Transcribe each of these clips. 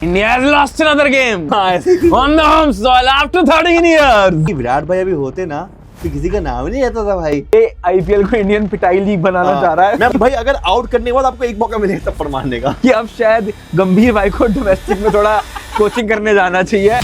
India has lost another game on the home soil after 13 years. Virat भाई अभी होते ना तो किसी का नाम ही नहीं रहता था भाई। ये आईपीएल को इंडियन पिटाई लीग बनाना चाह रहा है। मैं भाई अगर आउट करने के बाद आपको एक मौका मिलेगा थप्पड़ मारने का कि अब शायद गंभीर भाई को डोमेस्टिक में थोड़ा कोचिंग करने जाना चाहिए।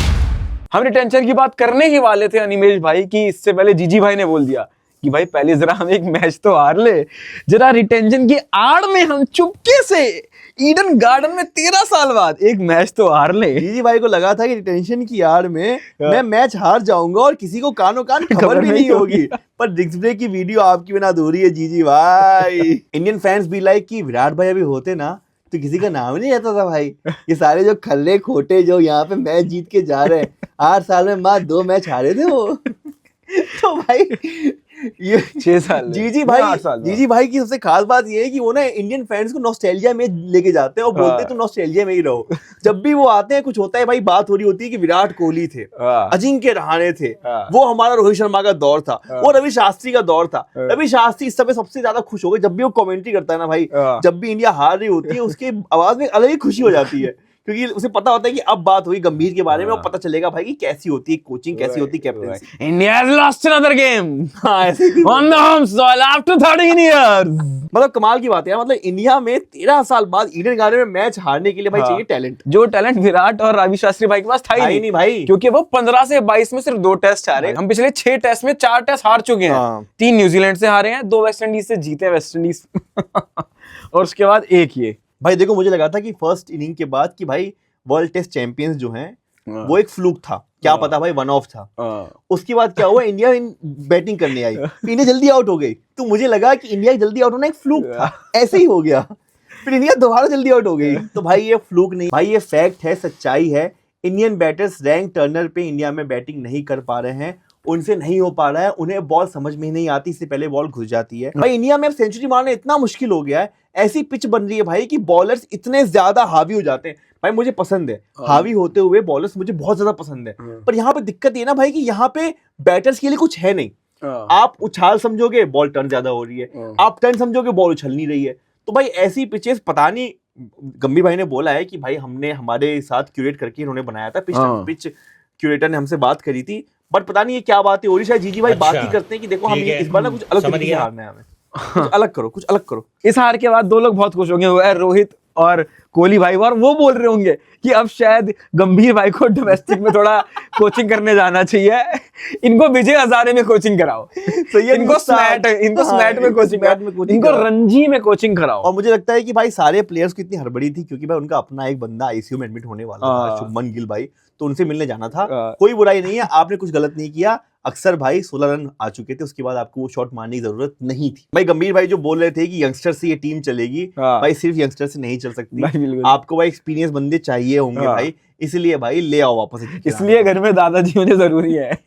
हम रिटेंशन की बात करने ही वाले थे अनिमेश भाई की, इससे पहले जीजी भाई ने बोल दिया कि भाई पहले जरा हम एक मैच तो हार ले, जरा रिटेंशन की आड़ में हम चुपके से ईडन गार्डन में 13 साल बाद एक मैच तो हार ले। जीजी भाई को लगा था कि रिटेंशन की आड़ में मैं मैच हार जाऊंगा और किसी को कानो कान खबर भी नहीं होगी, पर डिस्प्ले की वीडियो आपकी बिना अधूरी है जीजी भाई। इंडियन फैंस भी लाइक कि विराट भाई अभी होते ना तो किसी का नाम ही नहीं रहता था भाई। ये सारे जो खल्ले खोटे जो यहाँ पे मैच जीत के जा रहे हैं, 8 साल में मात्र 2 मैच हारे थे वो। तो भाई ये 6 साल जीजी भाई की सबसे खास बात ये है कि वो ना इंडियन फैंस को नॉस्टैल्जिया में लेके जाते हैं और बोलते हैं तुम नॉस्टैल्जिया में ही रहो। जब भी वो आते हैं कुछ होता है भाई, बात हो रही होती है कि विराट कोहली थे, अजिंक्य रहाणे थे, वो हमारा रोहित शर्मा का दौर था, वो रवि शास्त्री का दौर था। रवि शास्त्री इस समय सबसे ज्यादा खुश हो गए जब भी वो कमेंट्री करता है ना भाई, जब भी इंडिया हार रही होती है उसकी आवाज में अलग ही खुशी हो जाती है, क्योंकि उसे पता होता है कि अब बात हुई गंभीर के बारे में, वो पता चलेगा भाई कि कैसी होती है कोचिंग, कैसी होती है captaincy. India has lost another game on the home soil after 13 years. मतलब कमाल की बात है, मतलब इंडिया में 13 साल बाद ईडन गार्डन में मैच हारने के लिए भाई चाहिए टैलेंट। जो टैलेंट विराट और रवि शास्त्री भाई के पास था ही नहीं भाई, क्योंकि वो 15 से 22 में सिर्फ 2 टेस्ट हारे। हम पिछले 6 टेस्ट में 4 टेस्ट हार चुके हैं। 3 न्यूजीलैंड से हारे हैं, 2 वेस्ट इंडीज से जीते वेस्ट इंडीज और उसके बाद एक ये भाई। देखो मुझे लगा था कि फर्स्ट इनिंग के बाद कि भाई वर्ल्ड टेस्ट चैंपियंस जो हैं वो एक फ्लूक था, क्या पता भाई वन ऑफ था। उसके बाद क्या हुआ, इंडिया बैटिंग करने आई, इंडिया जल्दी आउट हो गई, तो मुझे लगा कि इंडिया जल्दी आउट होना एक फ्लूक था, ऐसे ही हो गया। फिर इंडिया दोबारा जल्दी आउट हो गई, तो भाई ये फ्लूक नहीं भाई, ये फैक्ट है, सच्चाई है। इंडियन बैटर्स रैंक टर्नर पे इंडिया में बैटिंग नहीं कर पा रहे हैं, उनसे नहीं हो पा रहा है, उन्हें बॉल समझ में ही नहीं आती, इससे पहले बॉल घुस जाती है। भाई इंडिया में अब सेंचुरी मारना इतना मुश्किल हो गया है, ऐसी पिच बन रही है भाई कि बॉलर्स इतने ज्यादा हावी हो जाते हैं। भाई मुझे पसंद है हावी होते हुए बॉलर्स, मुझे बहुत ज्यादा पसंद है, पर यहाँ पे दिक्कत ये ना भाई कि यहाँ पे बैटर्स के लिए कुछ है नहीं। आप उछाल समझोगे बॉल टर्न ज्यादा हो रही है, आप टर्न समझोगे बॉल उछल नहीं रही है। तो भाई ऐसी पिचेस पता नहीं, गंभीर भाई ने बोला है कि भाई हमने हमारे साथ क्यूरेट करके इन्होंने बनाया था पिच क्यूरेटर ने हमसे बात करी थी, बट पता नहीं ये क्या बात है। और शायद जीजी भाई बात ही करते हैं कि देखो हम ये इस बार ना कुछ अलग तरीके से हारना है, हमें कुछ अलग करो, कुछ अलग करो। इस हार के बाद 2 लोग बहुत खुश होंगे, वो है रोहित और कोहली भाई, और वो बोल रहे होंगे कि अब शायद गंभीर भाई को डोमेस्टिक में थोड़ा कोचिंग करने जाना चाहिए, इनको विजय हजारे में कोचिंग कराओ, सही है, इनको स्मैट में कोचिंग, इनको रणजी में कोचिंग कराओ। और मुझे लगता है कि भाई सारे प्लेयर्स की इतनी हड़बड़ी थी क्योंकि भाई उनका अपना एक बंदा आईसीयू में एडमिट होने वाला था, शुभमन गिल भाई, तो उनसे मिलने जाना था। कोई बुराई नहीं है, आपने कुछ गलत नहीं किया। अक्सर भाई 16 रन आ चुके थे, उसके बाद आपको वो शॉट मारने की जरूरत नहीं थी। भाई गंभीर भाई जो बोल रहे थे कि यंगस्टर से ये टीम चलेगी, भाई सिर्फ यंगस्टर से नहीं चल सकती, आपको भाई एक्सपीरियंस बंदे चाहिए होंगे भाई, इसलिए भाई ले आओ वापस। इसलिए घर में दादाजी होने जरूरी है।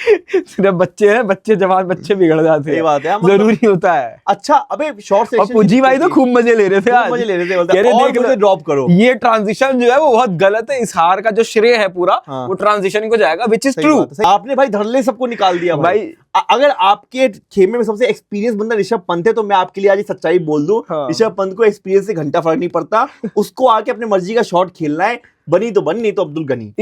सिर्फ बच्चे हैं, बच्चे जवान बच्चे बिगड़ जाते हैं, ये बात है, जरूरी होता है। अच्छा अबे शॉर्ट सेक्शन पुजी भाई तो खूब मजे ले रहे थे आज, मजे ले रहे थे, और मुझे ड्रॉप करो। ये ट्रांजिशन जो है वो बहुत गलत है, इस हार का जो श्रेय है पूरा वो ट्रांजिशन को जाएगा, विच इज ट्रू। आपने भाई धड़ल्ले सबको निकाल दिया भाई। अगर आपके खेमे में सबसे एक्सपीरियंस बंदा ऋषभ पंत है तो मैं आपके लिए आज सच्चाई बोल दूं, ऋषभ पंत को एक्सपीरियंस से घंटा फर्क नहीं पड़ता, उसको आके अपने मर्जी का शॉट खेलना है, बनी तो बनी, नहीं तो अब्दुल गनी।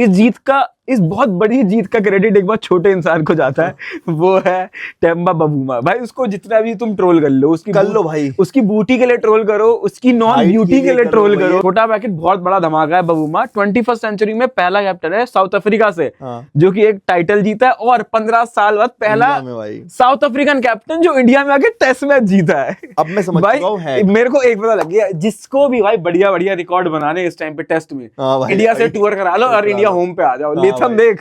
इस बहुत बड़ी जीत का क्रेडिट एक बहुत छोटे इंसान को जाता है, वो है टेम्बा बबूमा। भाई उसको जितना भी तुम ट्रोल कर लो, उसकी कर लो भाई, उसकी बूटी के लिए ट्रोल करो, उसकी नॉन ब्यूटी के लिए ट्रोल करो। छोटा पैकेट बहुत बड़ा धमाका है बबूमा। 21st सेंचुरी में पहला कैप्टन है साउथ अफ्रीका से जो कि एक टाइटल जीता है, और 15 साल बाद पहला साउथ अफ्रीकन कैप्टन जो इंडिया में आके टेस्ट मैच जीता है। अब मैं समझ चुका हूं, मेरे को एक पता लग गया, जिसको भी भाई बढ़िया बढ़िया रिकॉर्ड बनाने इस टाइम पे टेस्ट में, इंडिया से टूर करा लो और इंडिया होम पे आ जाओ। लेथम देख,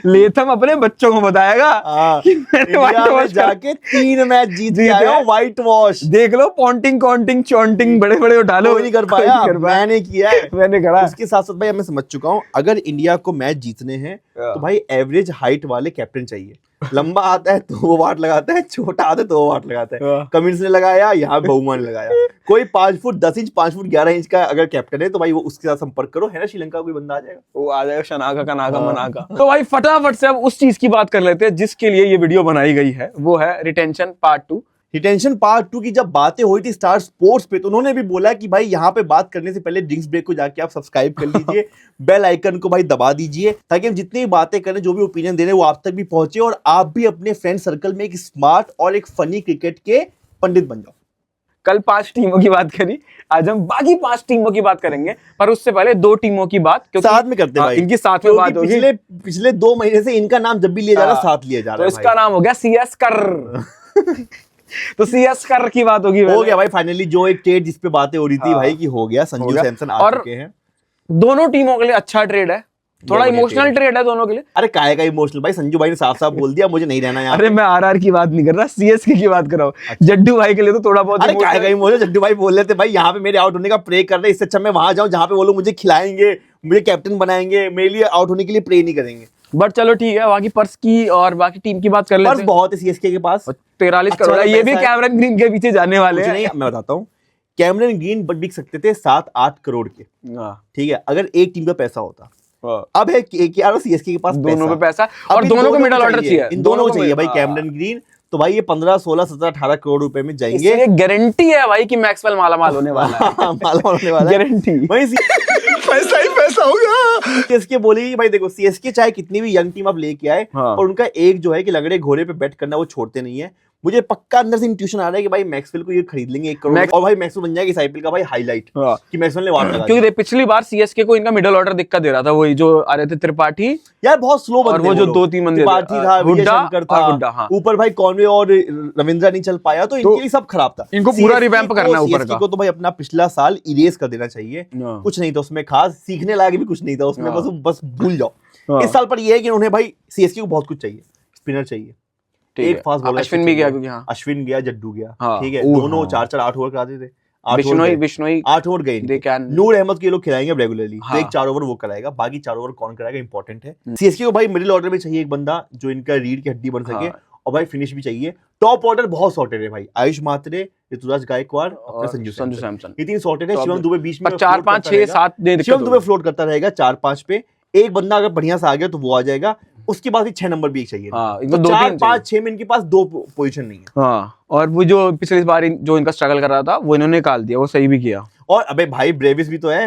लेथम अपने बच्चों को बताएगा कि मैंने व्हाइट वॉश जाके 3 मैच जीत के आया हूं, व्हाइट वॉश देख लो, पॉन्टिंग कॉन्टिंग चॉन्टिंग बड़े बड़े उठा लो, नहीं कर पाया, मैंने किया है, मैंने करा। इसके साथ साथ भाई मैं समझ चुका हूं, अगर इंडिया को मैच जीतने हैं तो भाई एवरेज हाइट वाले कैप्टन चाहिए। लंबा आता है तो वो वाट लगाता है, छोटा आता है तो वो वाट लगाता है। कमिंस ने लगाया, यहाँ बहुमा ने लगाया। कोई 5 फुट 10 इंच 5 फुट 11 इंच का अगर कैप्टन है तो भाई वो उसके साथ संपर्क करो, है ना, श्रीलंका कोई बंदा आ जाएगा, वो आ जाएगा, शनाका का नागा मनाका। तो भाई फटाफट से अब उस चीज की बात कर लेते हैं जिसके लिए ये वीडियो बनाई गई है, वो है रिटेंशन पार्ट 2, रिटेंशन पार्ट 2 की जब बातें हुई थी स्टार स्पोर्ट्स पे, तो उन्होंने भी बोला कि भाई यहाँ पे बात करने से पहले ड्रिंक्स ब्रेक को जाके आप सब्सक्राइब कर लीजिए, बेल आइकन को भाई दबा दीजिए, ताकि हम जितनी बातें करें, जो भी ओपिनियन दे रहे हैं वो आप तक भी पहुंचे और आप भी अपने फ्रेंड सर्कल में एक स्मार्ट और एक फनी क्रिकेट के पंडित बन जाओ। कल 5 टीमों की बात करी, आज हम बाकी 5 टीमों की बात करेंगे, पर उससे पहले 2 टीमों की बात, क्योंकि साथ में करते हैं भाई, इनकी साथ में बात होगी। पिछले 2 महीने से इनका नाम जब भी लिया जा रहा है साथ लिया जा रहा है, तो इसका नाम हो गया CS कर। तो CS कर की बात होगी, हो गया भाई फाइनली। जो एक ट्रेड जिस पे बातें हो रही थी भाई की हो गया, संजू सैमसन आ चुके हैं। दोनों टीमों के लिए अच्छा ट्रेड है, थोड़ा इमोशनल ट्रेड है दोनों के लिए। अरे काहे का इमोशनल भाई, संजू भाई ने साफ साफ बोल दिया मुझे नहीं रहना यहाँ। अरे मैं RR की बात नहीं कर रहा, CSK की बात कर रहा हूँ। जड्डू भाई के लिए तो थोड़ा बहुत। अरे काहे का इमोशनल, जड्डू भाई बोल रहे थे भाई यहाँ पे मेरे आउट होने का प्रे कर रहे, इससे अच्छा मैं वहां जाऊं जहाँ पे वो लोग मुझे खिलाएंगे, मुझे कैप्टन बनाएंगे, मेरे लिए आउट होने के लिए प्रे नहीं करेंगे। बट चलो ठीक है, बाकी पर्स की और बाकी टीम की बात कर लेते हैं। पर्स बहुत है CSK के पास, 43 करोड़ है, ये भी कैमरन ग्रीन के पीछे जाने वाले हैं। नहीं मैं बताता हूँ, कैमरन ग्रीन बिक सकते थे 7-8 करोड़ के, ठीक है, अगर एक टीम का पैसा होता। अब है KKR और CSK के पास दोनों पे पैसा, और दोनों को मिडल ऑर्डर चाहिए, इन दोनों को चाहिए भाई कैमरन ग्रीन, तो भाई ये 15, 16, 17, 18 करोड़ रुपए में जाएंगे। ये गारंटी है भाई कि मैक्सवेल मालामाल होने वाला है। मालामाल होने वाला है, गारंटी। वही पैसा ही पैसा होगा। CSK बोली भाई देखो, CSK चाहे कितनी भी यंग टीम आप लेके आए, और उनका एक जो है कि लगड़े घोड़े पे बैट करना वो छोड़ते नहीं है। मुझे पक्का अंदर से इंट्यूशन आ रहा है कि भाई मैक्सवेल को ये खरीद लेंगे 1 करोड़, और भाई मैक्सवेल बन जाएगा इस IPL का भाई हाईलाइट, कि मैक्सवेल ने वार लगा। क्योंकि पिछली बार CSK को इनका मिडल ऑर्डर दिक्कत दे रहा था, वही जो आ रहे थे त्रिपाठी यार, बहुत स्लो बंदे, और वो जो 2-3 बंदे त्रिपाठी था, विजय शंकर था, ऊपर भाई कॉनवे और रविंद्रा नहीं चल पाया, तो इनके लिए सब खराब था। इनको पूरा रिवैम्प करना है ऊपर का। को तो भाई अपना पिछला साल इरेज कर देना चाहिए, कुछ नहीं था उसमें खास, सीखने लायक भी कुछ नहीं था उसमें, बस भूल जाओ। इस साल पर ये है कि उन्हें भाई CSK को बहुत कुछ चाहिए, स्पिनर चाहिए, एक फास्ट बॉलर, अश्विन भी गया, क्योंकि अश्विन गया, जड्डू गया, ठीक है, दोनों 4-4 8 ओवर कराते थे, बिश्नोई 8 ओवर गए, नूर अहमद के लोग खिलाएंगे रेगुलरली, तो एक 4 ओवर वो कराएगा, बाकी 4 ओवर कौन कराएगा इंपॉर्टेंट है। CSK को भाई मिडिल ऑर्डर में चाहिए एक बंदा जो इनका रीढ़ की हड्डी बन सके, और भाई फिनिश भी चाहिए। टॉप ऑर्डर बहुत सॉर्टेड है भाई, आयुष मात्रे, ऋतुराज गायकवाड़, अपना संजू सैमसन, ये 3 सॉर्टेड है। शिवम दुबे बीच में 4, 5, 6, 7 शिवम दुबे फ्लोट करता रहेगा 4-5 पे, एक बंदा अगर बढ़िया सा आ गया तो वो आ जाएगा, उसके बाद 6 नंबर भी एक चाहिए। तो 4, 5, 6 में इनके पास 2 पोजीशन नहीं है। और वो जो पिछली बार जो इनका स्ट्रगल कर रहा था वो इन्होंने निकाल दिया, वो सही भी किया। और अबे भाई ब्रेविस भी तो है।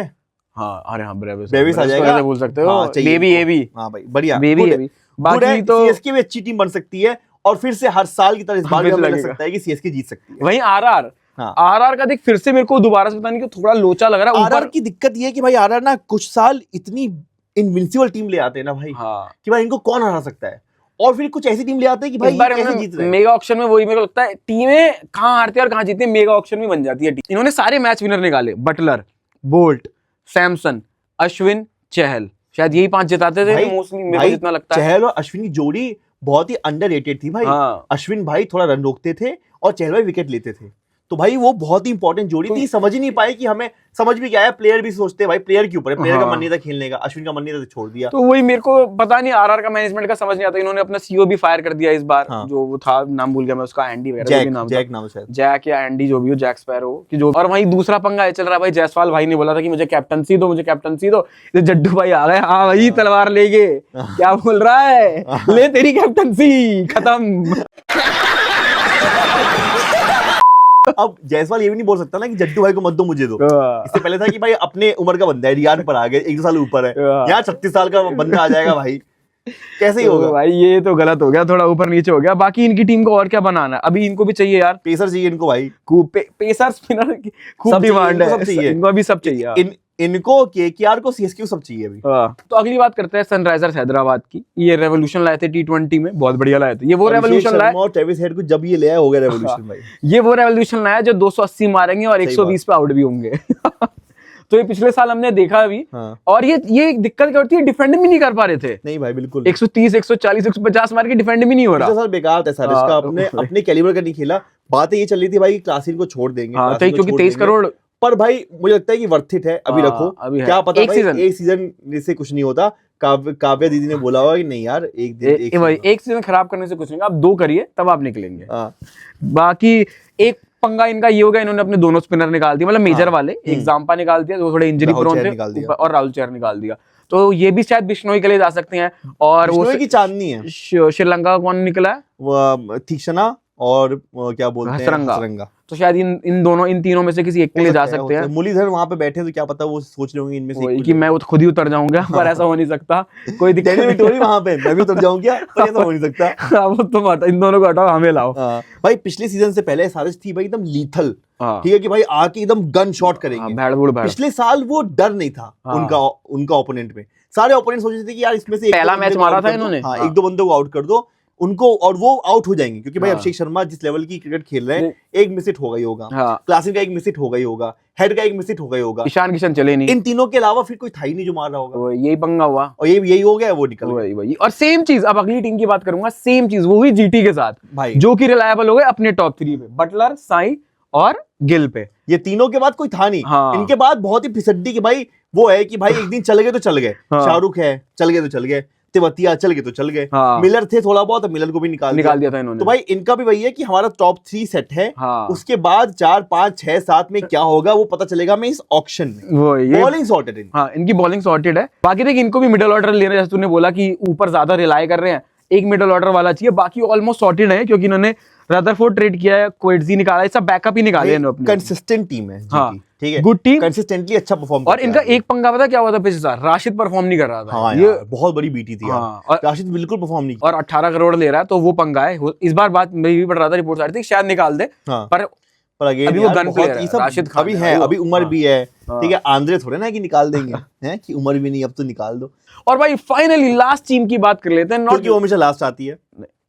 अरे ब्रेविस आ जाएगा, बोल सकते हो, बेबी एबी। हाँ भाई बढ़िया, बेबी एबी। बाकी तो CSK भी अच्छी टीम बन सकती है, और फिर से हर साल की तरह इस बार भी हमें लग सकता है कि CSK जीत सकती है। वहीं RR का देख, फिर से मेरे को दोबारा से पता नहीं क्यों थोड़ा लोचा लग रहा है। RR की दिक्कत ये है कि भाई RR ना कुछ साल इतनी इनविंसिबल टीम ले आते हैं ना भाई, कि भाई इनको कौन हरा सकता है, और फिर कुछ ऐसी टीम ले आते हैं कि भाई कैसे जीत रहे हैं। मेगा ऑक्शन में वही मेरे को लगता है, टीमें कहां हारती है और कहां जीतती है, मेगा ऑक्शन में बन जाती है टीम। इन्होंने सारे मैच विनर निकाले, बटलर, बोल्ट, सैमसन, अश्विन, चहल, शायद यही 5 जिताते थे मोस्टली, मेरे को जितना लगता है। चहल और अश्विन की जोड़ी बहुत ही अंडररेटेड थी भाई। अश्विन भाई थोड़ा रन रोकते थे और चहल भाई विकेट लेते थे, तो भाई वो बहुत ही इंपॉर्टेंट जोड़ी थी। समझ ही नहीं पाए कि हमें समझ भी क्या है, प्लेयर भी सोचते हैं भाई प्लेयर के ऊपर है, प्लेयर का मन नहीं था खेलने का, अश्विन का मन नहीं था तो छोड़ दिया। तो वही मेरे को पता नहीं, RR का मैनेजमेंट का समझ नहीं आता। इन्होंने अपना CEO भी फायर कर दिया इस बार, जो वो था, नाम भूल गया मैं उसका, एंडी वगैरह नाम, जैक नाम है, जैक या एंडी जो भी हो, जैक स्पैरो की जो। और वहीं दूसरा पंगा ये चल रहा है भाई, जायसवाल भाई ने बोला था कि मुझे कैप्टनसी दो, मुझे कैप्टनसी दो, जड्डू भाई आ गए, हाँ भाई तलवार लेके, क्या बोल रहा है, ले तेरी कैप्टनसी खत्म। अब जायसवाल ये भी नहीं बोल सकता ना कि जड्डू भाई को मत दो मुझे दो, इससे पहले था कि भाई अपने उम्र का बंदा है, रियान पर आ गए, 1-2 साल ऊपर है, यहाँ 36 साल का बंदा आ जाएगा भाई, कैसे ही होगा भाई, ये तो गलत हो गया, थोड़ा ऊपर नीचे हो गया। बाकी इनकी टीम को और क्या बनाना है, अभी इनको भी चाहिए यार, पेसर चाहिए इनको भाई, पेसर स्पिनर की खूब डिमांड है, इनको अभी सब चाहिए, इनको KKR को CSK को सब चाहिए अभी। तो अगली बात करते हैं सनराइजर्स हैदराबाद की। ये रेवोल्यूशन लाए थे T20 में, बहुत बढ़िया लाए थे। ये वो रेवोल्यूशन लाया, और ट्रेविस हेड को जब ये ले आया हो गया रेवोल्यूशन भाई। ये वो रेवोल्यूशन लाया जो 280 मारेंगे और 120 पे आउट भी होंगे। तो ये पिछले साल हमने देखा अभी, और ये दिक्कत क्या होती है, डिफेंड भी नहीं कर पा रहे थे। नहीं भाई बिल्कुल, 130, 140, 150 मार के डिफेंड भी नहीं हो रहा। साल बेकार था सर इसका, अपने कैलिबर का नहीं खेला। बातें ये चल रही थी भाई क्लासिन को छोड़ देंगे, क्योंकि 23 करोड़, पर भाई मुझे लगता है कि वर्थ इट है, अभी रखो, क्या पता एक सीजन से कुछ नहीं होता। काव्या दीदी ने बोला होगा कि नहीं यार एक सीजन खराब करने से कुछ नहीं, आप 2 करिए तब आप निकलेंगे। बाकी एक पंगा इनका ये हो गया, इन्होंने अपने दोनों स्पिनर निकाल दिए, मतलब मेजर वाले, एक जाम्पा निकाल दिया जो थोड़े इंजरी प्रोन थे, और राहुल चहर निकाल दिया। तो ये भी शायद बिश्नोई के लिए जा सकते हैं। और वो की चांदनी है। श्रीलंका का कौन निकला है, वो तीक्ष्णा और क्या बोलते हैं हसरंगा। तो शायद इन तीनों में से किसी एक के लिए जा सकते हैं। मुरलीधर वहां पे बैठे तो क्या पता वो सोच रहे होंगे इनमें से कि मैं वो खुद ही उतर जाऊंगा, पर ऐसा हो नहीं सकता, कोई दिक्कत नहीं। वहां पे मैं भी उतर जाऊं क्या, पर ऐसा हो नहीं सकता। वो तुम हटाओ, इन दोनों को हटाओ, हमें लाओ। भाई पिछले सीजन से पहले साजिश थी भाई एकदम लीथल, ठीक है कि भाई आके एकदम गन शॉट करेंगे। पिछले साल वो डर नहीं था उनका ओपोनेंट में। सारे ओपोनेंट सोच रहे थे कि यार इसमें से पहला मैच मारा था इन्होंने, एक दो बंदों को आउट कर दो उनको और वो आउट हो जाएंगे, क्योंकि भाई अभिषेक शर्मा जिस लेवल की क्रिकेट खेल रहे हैं, एक मिस हिट होगा ही होगा, क्लासिन का एक मिस हिट होगा ही होगा, हेड का एक मिस हिट होगा ही होगा, ईशान किशन चले नहीं, इन तीनों के अलावा फिर कोई था ही नहीं जो मार रहा होगा। यही पंगा हुआ और यही हो गया, वो निकल गया। और सेम चीज अब अगली टीम की बात करूंगा, सेम चीज वो हुई जीटी के साथ भाई, जो कि रिलायबल हो गए अपने टॉप 3 पे, बटलर, साई और गिल पे। ये तीनों के बाद कोई था नहीं। इनके बाद बहुत ही फिसड्डी की भाई वो है कि भाई एक दिन चल गए तो चल गए, शाहरुख है चल गए तो चल गए, तिवतिया चल गए तो चल गए, मिलर थे थोड़ा बहुत, मिलर को भी निकाल दिया था इन्होंने। तो भाई इनका भी वही है कि हमारा टॉप 3 सेट है, उसके बाद 4, 5, 6, 7 में क्या होगा वो पता चलेगा मैं इस ऑक्शन में। बॉलिंग सॉर्टेड है, इनकी बॉलिंग सॉर्टेड है। बाकी देख इनको भी मिडिल ऑर्डर लेना, जैसे तूने बोला कि ऊपर ज्यादा रिलाय कर रहे हैं, एक मिडिल ऑर्डर वाला चाहिए, बाकी ऑलमोस्ट सॉर्टेड है, क्योंकि इन्होंने रदरफोर्ड ट्रेड किया है, क्विटजी निकाला है, सब बैकअप ही निकाले हैं अपने। कंसिस्टेंट टीम है, ठीक है, गुड टीम, कंसिस्टेंटली अच्छा परफॉर्म। और इनका एक पंगा पता क्या हुआ था पिछले साल, राशिद परफॉर्म नहीं कर रहा था। ये बहुत बड़ी बीटी थी यार, राशिद बिल्कुल परफॉर्म नहीं, और 18 करोड़ ले रहा है, तो वो पंगा है। इस बार बात मैं भी पढ़ रहा था, रिपोर्ट आ रही थी शायद निकाल दे, पर अभी वो गन प्लेयर है, राशिद खान अभी है, अभी उम्र भी है, ठीक है, आंद्रे थोड़े ना कि निकाल देंगे, हैं कि उम्र भी नहीं, अब तो निकाल दो। और भाई फाइनली लास्ट टीम की बात कर लेते हैं, क्योंकि वो हमेशा लास्ट आती है,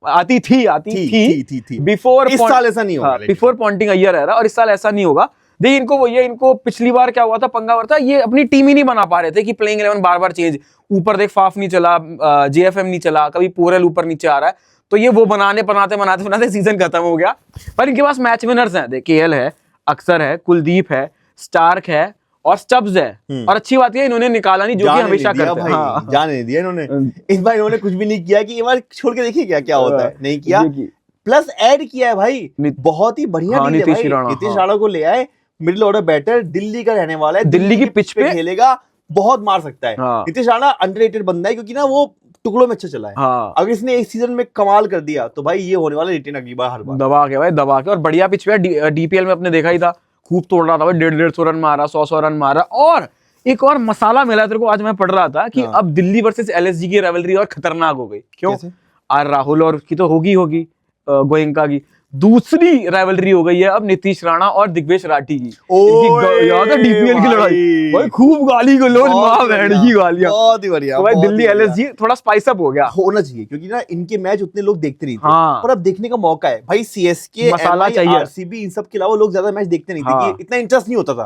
आती थी बिफोर, इस साल ऐसा नहीं होगा, बिफोर पॉन्टिंग अय्यर है, और इस साल ऐसा नहीं होगा। देखिए इनको वो ये, इनको पिछली बार क्या हुआ था, पंगा हुआ था, ये अपनी टीम ही नहीं बना पा रहे थे कि प्लेइंग 11 बार बार चेंज, ऊपर देख फाफ नहीं चला, जेएफएम नहीं चला, कभी पोरेल ऊपर नीचे आ रहा है, तो ये वो बनाते सीजन खत्म हो गया। पर इनके पास मैच विनर्स हैं, देख केएल है, अक्सर है, कुलदीप है, स्टार्क है और स्टब्स है। और अच्छी बात है इन्होंने निकाला नहीं, जो कि हमेशा करते हैं, जाने नहीं दिया इन्होंने। इस बार इन्होंने कुछ भी नहीं किया कि एक बार छोड़ के देखिए क्या क्या होता है, नहीं किया, प्लस ऐड किया है भाई, बहुत ही बढ़िया डील है भाई। नीतीश राणा को ले आए, मिडिल ऑर्डर बैटर, दिल्ली का रहने वाला है, दिल्ली की पिच पे खेलेगा, बहुत मार सकता है। नीतीश राणा अंडररेटेड बंदा है, क्योंकि ना वो टुकड़ों में अच्छा चला है। अगर इसने एक सीजन में कमाल कर दिया तो भाई ये होने वाला रिटेन अगली बार, हर बार दबा के भाई, दबा के। और बढ़िया पिच पे, डीपीएल में अपने देखा ही था, खूब तोड़ रहा था भाई, 150 रन मारा, 100 रन मारा। और एक और मसाला मिला तेरे को, आज मैं पढ़ रहा था कि अब दिल्ली वर्सेस एलएसजी की राइवलरी और खतरनाक हो गई। क्यों? आर राहुल और उसकी तो होगी गोयंका की, दूसरी राइवलरी हो गई है अब नीतीश राणा और दिग्वेश राठी की। याद है डीपीएल की लड़ाई भाई, खूब गाली गलौज, मां बहन की गालियां, बहुत ही बढ़िया। तो भाई दिल्ली एलएसजी थोड़ा स्पाइस अप हो गया, होना चाहिए, क्योंकि ना इनके मैच उतने लोग देखते नहीं थे, पर अब देखने का मौका है भाई। सीएसके, मसाला चाहिए, आरसीबी, इन सब के अलावा लोग ज्यादा मैच देखते नहीं थे, इतना इंटरेस्ट नहीं होता था,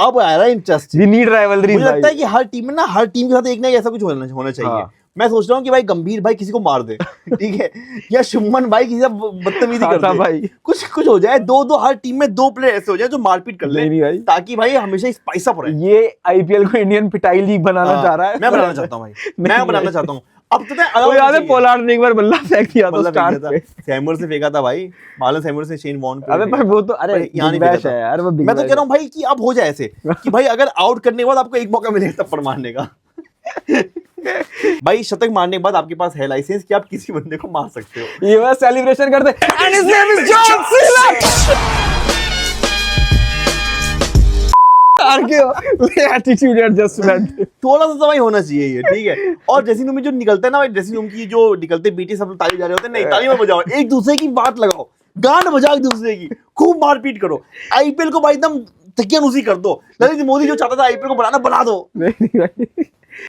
अब आ रहा है इंटरेस्ट। We need rivalry. मुझे लगता है कि हर टीम में ना, हर टीम के साथ एक ना ऐसा कुछ होना चाहिए। मैं सोच रहा हूँ कि भाई गंभीर भाई किसी को मार दे, ठीक है, या शुभमन भाई किसी से बदतमीजी कर दे भाई, कुछ हो जाए, दो हर टीम में 2 प्लेयर ऐसे हो जाए जो मारपीट कर ले, ताकि भाई हमेशा स्पाइस अप रहे। ये आईपीएल को इंडियन पिटाई लीग बनाना चाह रहा है। मैं बनाना चाहता हूँ भाई, मैं बनाना चाहता हूँ। अब तो याद है पोलार्ड ने एक बार बल्ला फेंक दिया था स्टार पे, सैमुअल से फेंका था भाई, मार्लन सैमुअल से शेन वॉर्न। अबे पर वो तो अरे यहाँ नहीं है यार, वो मैं तो कह रहा हूँ भाई कि अब हो जाए ऐसे कि भाई अगर आउट करने के बाद आपको एक मौका मिलेगा थप्पड़ मारने का। भाई शतक मारने के बाद आपके पास है लाइसेंस कि आप किसी बंदे को मार सकते हो। ये बस सेलिब्रेशन करते and his name is John Cena. Attitude adjustment थोड़ा सा भाई होना चाहिए ये, ठीक है। और ड्रेसिंग रूम में जो निकलता है ना भाई, ड्रेसिंग रूम की जो निकलते बीटी सब ताली जा रहे होते हैं, नहीं ताली मत बजाओ, एक दूसरे की बात लगाओ, गान बजाओ एक दूसरे की, खूब मारपीट करो। आईपीएल को भाई एकदम तकियानुसी कर दो। नरेंद्र मोदी जो चाहता था आईपीएल को बनाना, बना दो। नहीं भाई,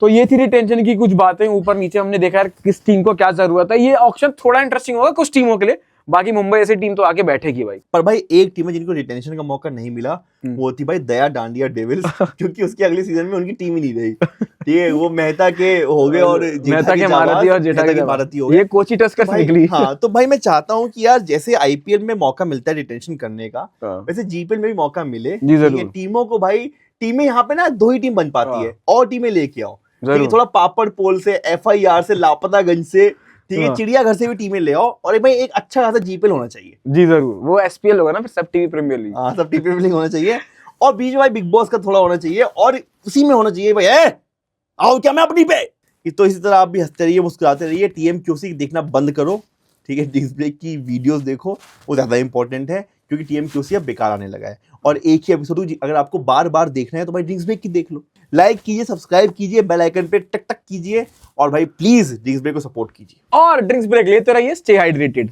तो ये थी रिटेंशन की कुछ बातें ऊपर नीचे हमने देखा यार किस टीम को क्या जरूरत है। ये ऑक्शन थोड़ा इंटरेस्टिंग होगा कुछ टीमों के लिए, बाकी मुंबई ऐसी टीम तो आके बैठेगी भाई। पर भाई एक टीम है जिनको रिटेंशन का मौका नहीं मिला, वो थी भाई दया डांडिया डेविल्स, क्योंकि उसके अगले सीजन में उनकी टीम ही नहीं रही, ठीक है। वो मेहता के हो गए और मेहता के महारथी और जेठा के महारथी हो गए, ये कोची टस्कर्स निकली। हाँ, तो भाई मैं चाहता हूँ कि यार जैसे आईपीएल में मौका मिलता है रिटेंशन करने का, वैसे जीपीएल में भी मौका मिले टीमों को। भाई टीमें यहाँ पे ना 2 ही टीम बन पाती है, और टीमें लेके आओ, थोड़ा पापड़ पोल से, एफआईआर से, लापतागंज से, ठीक है, चिड़ियाघर से भी टीमें ले आओ। और भाई एक अच्छा खासा जीपीएल होना चाहिए। जी जरूर, वो एसपीएल होगा ना फिर, सब टीवी प्रीमियर लीग। हाँ, सब टीवी प्रीमियर लीग होना चाहिए। और बीच में भाई बिग बॉस का थोड़ा होना चाहिए, और उसी में होना चाहिए भाई आओ क्या मैं अपनी पे। तो इसी तरह आप भी हंसते रहिए, मुस्कुराते रहिए, टीएमक्यूसी देखना बंद करो, ठीक है, ड्रिंक्स ब्रेक की वीडियोस देखो, वो ज्यादा इंपॉर्टेंट है, क्योंकि टीएमक्यूसी अब बेकार आने लगा है। और एक ही एपिसोड अगर आपको बार बार देखना है तो भाई ड्रिंक्स ब्रेक की देख लो, लाइक कीजिए, सब्सक्राइब कीजिए, बेल आइकन पे टक टक कीजिए, और भाई प्लीज ड्रिंक्स ब्रेक को सपोर्ट कीजिए। और ड्रिंक्स ब्रेक लेते रहिए, स्टे हाइड्रेटेड।